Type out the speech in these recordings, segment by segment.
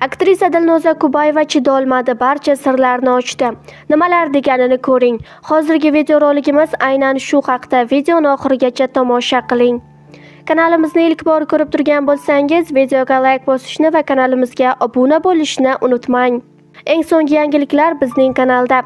Aktrisa Dilnoza Kubayeva chidolmadi, barcha sirlarni ochdi. Nimalar deganini ko'ring. Hozirgi videorolikimiz aynan shu haqda. Videoni oxirigacha tomosha qiling. Kanalimizni ilk bor ko'rib turgan bo'lsangiz, videoga like bosishni va kanalimizga obuna bo'lishni unutmang. Eng so'nggi yangiliklar bizning kanalda.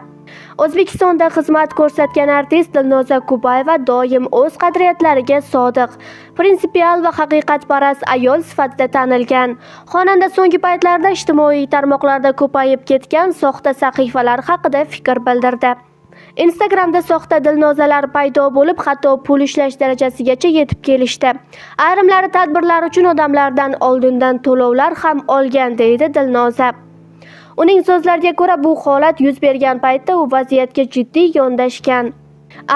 O'zbekistonda xizmat ko'rsatgan artist Dilnoza Kubayeva doim o'z qadriyatlariga sodiq, prinsipial va haqiqatparast ayol sifatida tanilgan. Xonanda so'nggi paytlarda ijtimoiy tarmoqlarda ko'payib ketgan soxta sahifalar haqida fikr bildirdi. Instagramda soxta Dilnozalar paydo bo'lib, hatto pul ishlash darajasigacha yetib kelishdi. Ayrimlari tadbirlar uchun odamlardan oldindan to'lovlar ham olgan, deydi Dilnoza. Uning so'zlariga ko'ra, bu holat yuz bergan paytda u vaziyatga jiddiy yondashgan.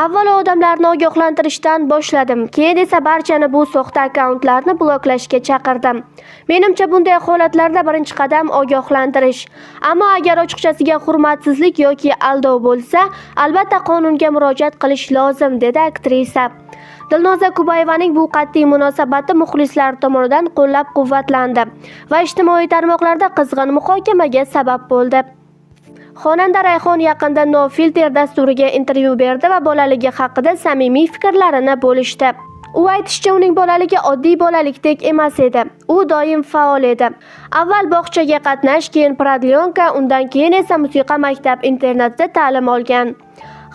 Avvalo odamlarni ogohlantirishdan boshladim, keyin esa barchani bu soxta akkauntlarni bloklashga chaqirdim. Menimcha bunday holatlarda birinchi qadam ogohlantirish. Ammo agar ochiqchasiga hurmatsizlik yoki aldov bo'lsa, albatta qonunga murojaat qilish lozim, dedi aktrisa. Dilnoza Kubayevaning bu qat'iy munosabati muxlislar tomonidan qo'llab-quvvatlandi va ijtimoiy tarmoqlarda qizg'in muhokamaga sabab bo'ldi. Xonanda Rayhon yaqinda No Filter dasturiga intervyu berdi va bolaligi haqida samimiy fikrlarini bo'lishdi. U aytishicha, uning bolaligi oddiy bolalikdek emas edi. U doim faol edi. Avval bog'chaga qatnash, keyin prodlyonka, undan keyin esa musiqa maktab-internatida ta'lim olgan.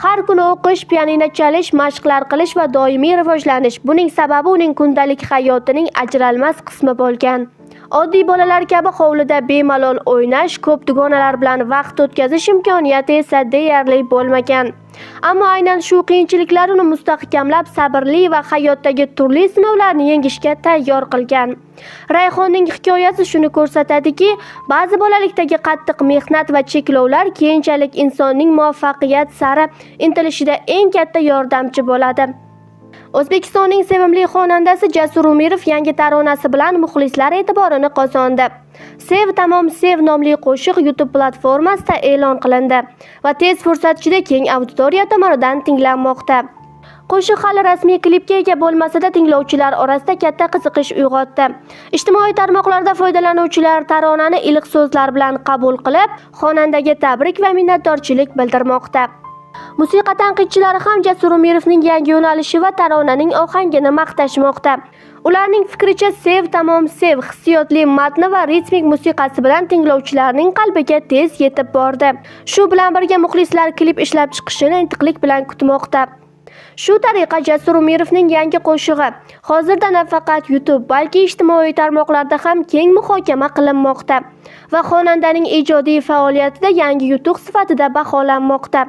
Har kuni o'qish, pianino chalish, mashqlar qilish va doimiy rivojlanish. Buning sababi uning kundalik hayotining ajralmas qismi bo'lgan. Oddiy bolalar kabi hovlida bemalol o'ynash, ko'p dugonalar bilan vaqt o'tkazish imkoniyati esa deyarli bo'lmagan. Ammo aynan shu qiyinchiliklar uni mustahkamlab, sabrli va hayotdagi turli sinovlarni yengishga tayyor qilgan. Rayhonning hikoyasi shuni ko'rsatadiki, ba'zi bolalikdagi qattiq mehnat va cheklovlar keyinchalik insonning muvaffaqiyat sari intilishida eng katta yordamchi bo'ladi. O'zbekistonning sevimli xonandasi Jasur Umirov yangi taronasi bilan muxlislar e'tiborini qozondi. Sev tamom sev nomli qo'shiq YouTube platformasida e'lon qilindi va tez fursat ichida keng auditoriya tomonidan tinglanmoqda. Qo'shiq hali rasmiy klipga ega bo'lmasa-da, tinglovchilar orasida katta qiziqish uyg'otdi. Ijtimoiy tarmoqlarda foydalanuvchilar taronani iliq so'zlar bilan qabul qilib, xonandaga tabrik va minnatdorchilik bildirmoqda. Musiqa tanqidchilari ham Jasur Umirovning yangi yo'nalishi va taronaning ohangini maqtashmoqda. Ularning fikricha, Sev tamom sev hissiyotli matni va ritmik musiqasi bilan tinglovchilarning qalbiga tez yetib bordi. Shu bilan birga muxlislar klip ishlab chiqishini intiqlik bilan kutmoqda. Shu tariqa Jasur Umirovning yangi qo'shig'i hozirda nafaqat YouTube, balki ijtimoiy tarmoqlarda ham keng muhokama qilinmoqda va xonandaning ijodiy faoliyatida yangi yutuq sifatida baholanmoqda.